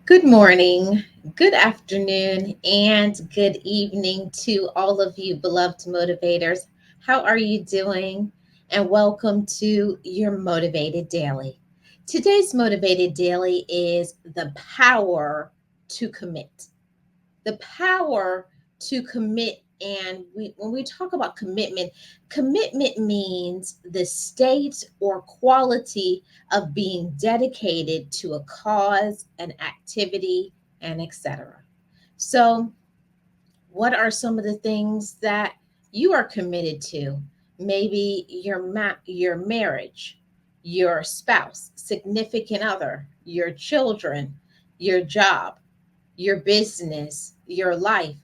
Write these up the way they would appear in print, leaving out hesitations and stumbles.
Good morning, good afternoon, and good evening to all of you beloved motivators. How are you doing? And welcome to your Motivated Daily. Today's Motivated Daily is the power to commit. The power to commit. And when we talk about commitment, commitment means the state or quality of being dedicated to a cause, an activity, and etc. So, what are some of the things that you are committed to? Maybe your marriage, your spouse, significant other, your children, your job, your business, your life.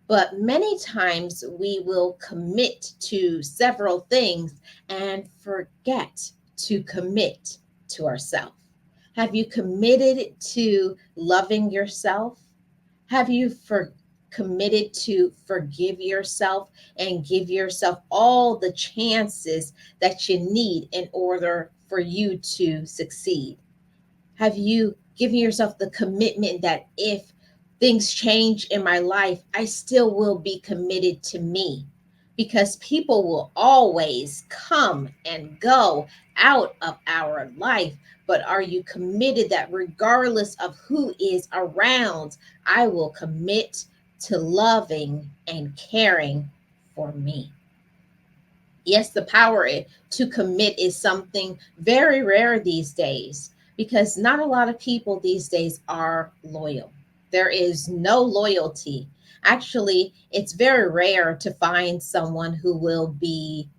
But many times we will commit to several things and forget to commit to ourselves. Have you committed to loving yourself? Have you committed to forgive yourself and give yourself all the chances that you need in order for you to succeed? Have you given yourself the commitment that if things change in my life, I still will be committed to me? Because people will always come and go out of our life. But are you committed that regardless of who is around, I will commit to loving and caring for me? Yes, the to commit is something very rare these days because not a lot of people these days are loyal. There is no loyalty. Actually, it's very rare to find someone who will be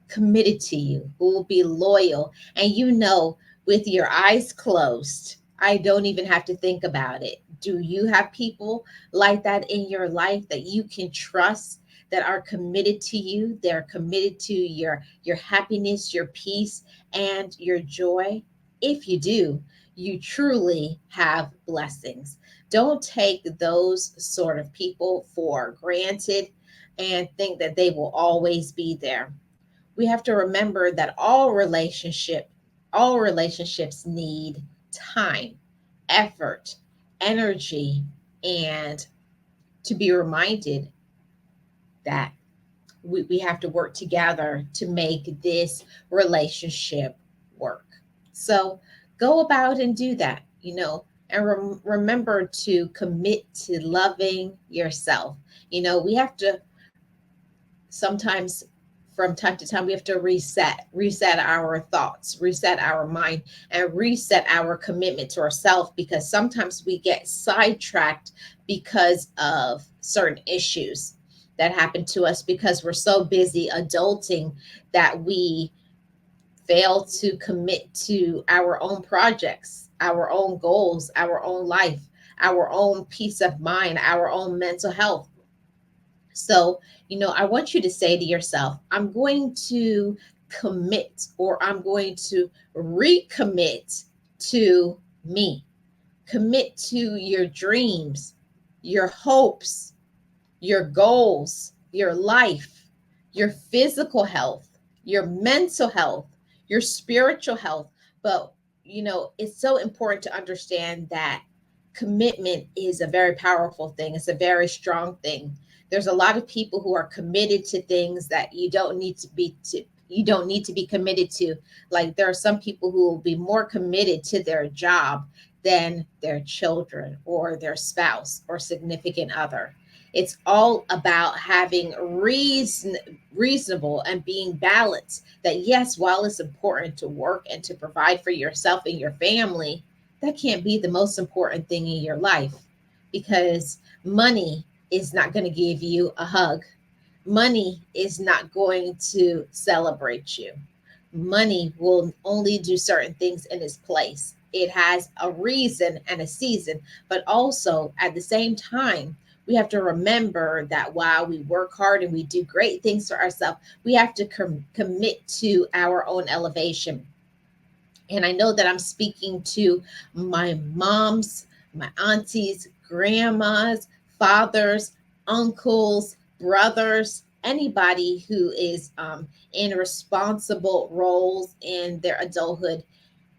committed to you, who will be loyal. And with your eyes closed, I don't even have to think about it. Do you have people like that in your life that you can trust, that are committed to you? They're committed to your happiness, your peace, and your joy. If you do, you truly have blessings. Don't take those sort of people for granted and think that they will always be there. We have to remember that all relationships need time, effort, energy, and to be reminded that we have to work together to make this relationship work. So go about and do that, and remember to commit to loving yourself. We have to sometimes, from time to time, we have to reset our thoughts, reset our mind, and reset our commitment to ourselves, because sometimes we get sidetracked because of certain issues that happen to us because we're so busy adulting that we fail to commit to our own projects, our own goals, our own life, our own peace of mind, our own mental health. So, I want you to say to yourself, I'm going to commit, or I'm going to recommit to me. Commit to your dreams, your hopes, your goals, your life, your physical health, your mental health, your spiritual health. But, it's so important to understand that commitment is a very powerful thing, it's a very strong thing. There's a lot of people who are committed to things that you don't need to be committed to. Like, there are some people who will be more committed to their job than their children or their spouse or significant other. It's all about having reasonable and being balanced. That, yes, while it's important to work and to provide for yourself and your family, that can't be the most important thing in your life, because money is not going to give you a hug. Money is not going to celebrate you. Money will only do certain things in its place. It has a reason and a season, but also at the same time, we have to remember that while we work hard and we do great things for ourselves, we have to commit to our own elevation. And I know that I'm speaking to my moms, my aunties, grandmas, fathers, uncles, brothers, anybody who is in responsible roles in their adulthood.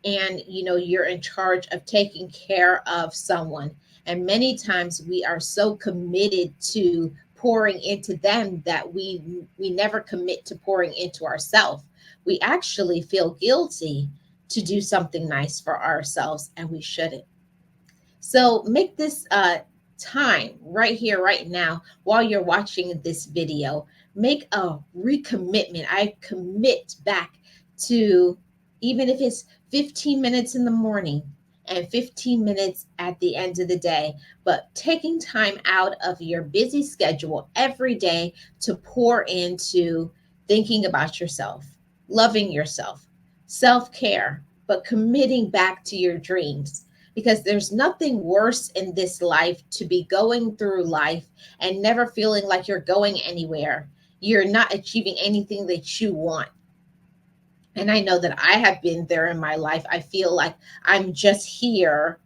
and you're in charge of taking care of someone, and many times we are so committed to pouring into them that we never commit to pouring into ourselves. We actually feel guilty to do something nice for ourselves, and we shouldn't. So make this time right here, right now, while you're watching this video. Make a recommitment. I commit back to, even if it's 15 minutes in the morning and 15 minutes at the end of the day, but taking time out of your busy schedule every day to pour into thinking about yourself, loving yourself, self care, but committing back to your dreams, because there's nothing worse in this life to be going through life and never feeling like you're going anywhere. You're not achieving anything that you want. And I know that I have been there in my life. I feel like I'm just here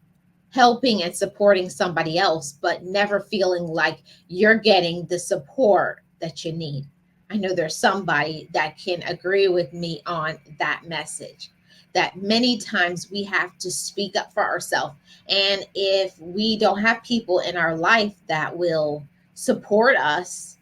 helping and supporting somebody else, but never feeling like you're getting the support that you need. I know there's somebody that can agree with me on that message. That many times we have to speak up for ourselves. And if we don't have people in our life that will support us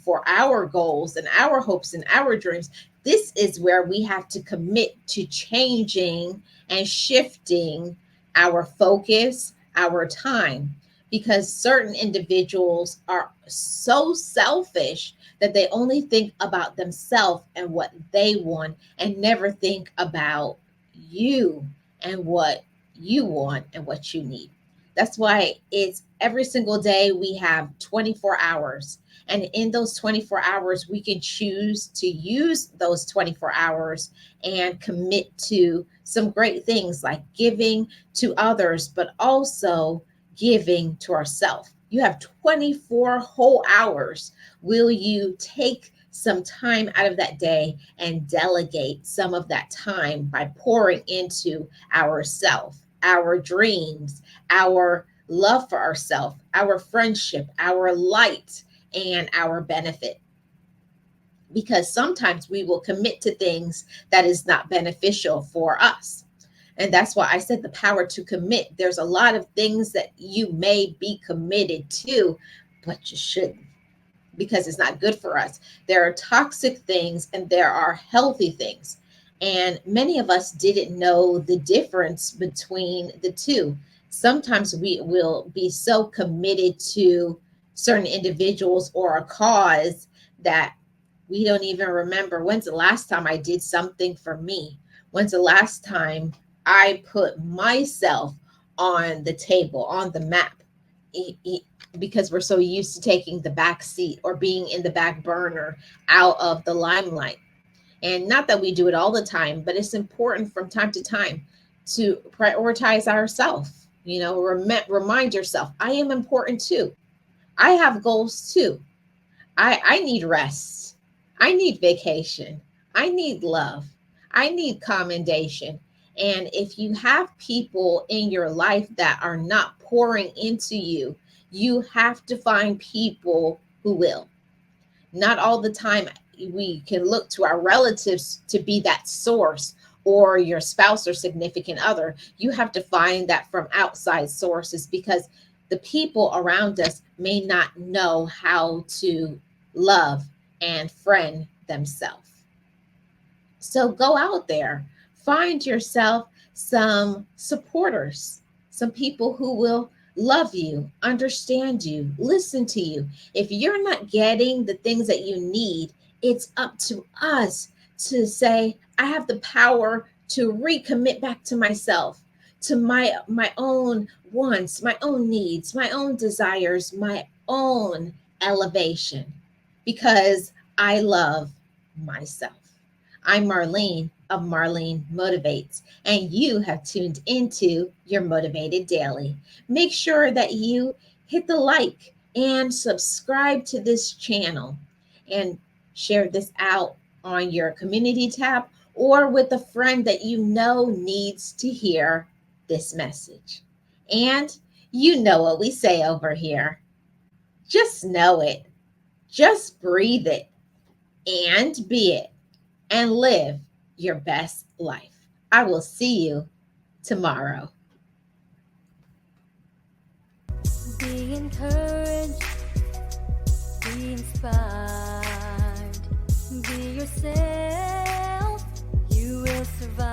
for our goals and our hopes and our dreams, this is where we have to commit to changing and shifting our focus, our time, because certain individuals are so selfish that they only think about themselves and what they want and never think about you and what you want and what you need. That's why it's every single day we have 24 hours. And in those 24 hours, we can choose to use those 24 hours and commit to some great things like giving to others, but also giving to ourselves. You have 24 whole hours. Will you take some time out of that day and delegate some of that time by pouring into ourself, our dreams, our love for ourselves, our friendship, our light, and our benefit? Because sometimes we will commit to things that is not beneficial for us. And that's why I said the power to commit. There's a lot of things that you may be committed to, but you shouldn't, because it's not good for us. There are toxic things and there are healthy things. And many of us didn't know the difference between the two. Sometimes we will be so committed to certain individuals or a cause that we don't even remember when's the last time I did something for me. When's the last time I put myself on the table, on the map? Because we're so used to taking the back seat or being in the back burner, out of the limelight. And not that we do it all the time, but it's important from time to time to prioritize ourselves. Remind yourself, I am important too. I have goals too. I need rest. I need vacation. I need love. I need commendation. And if you have people in your life that are not pouring into you, you have to find people who will. Not all the time we can look to our relatives to be that source, or your spouse or significant other. You have to find that from outside sources, because the people around us may not know how to love and friend themselves. So go out there, find yourself some supporters, some people who will love you, understand you, listen to you. If you're not getting the things that you need, it's up to us to say, I have the power to recommit back to myself, to my own wants, my own needs, my own desires, my own elevation, because I love myself. I'm Marlene of Marlene Motivates, and you have tuned into your Motivated Daily. Make sure that you hit the like and subscribe to this channel, and share this out on your community tab or with a friend that you know needs to hear this message. And you know what we say over here, just know it, just breathe it, and be it, and live your best life. I will see you tomorrow. Be encouraged, be inspired, be yourself, you will survive.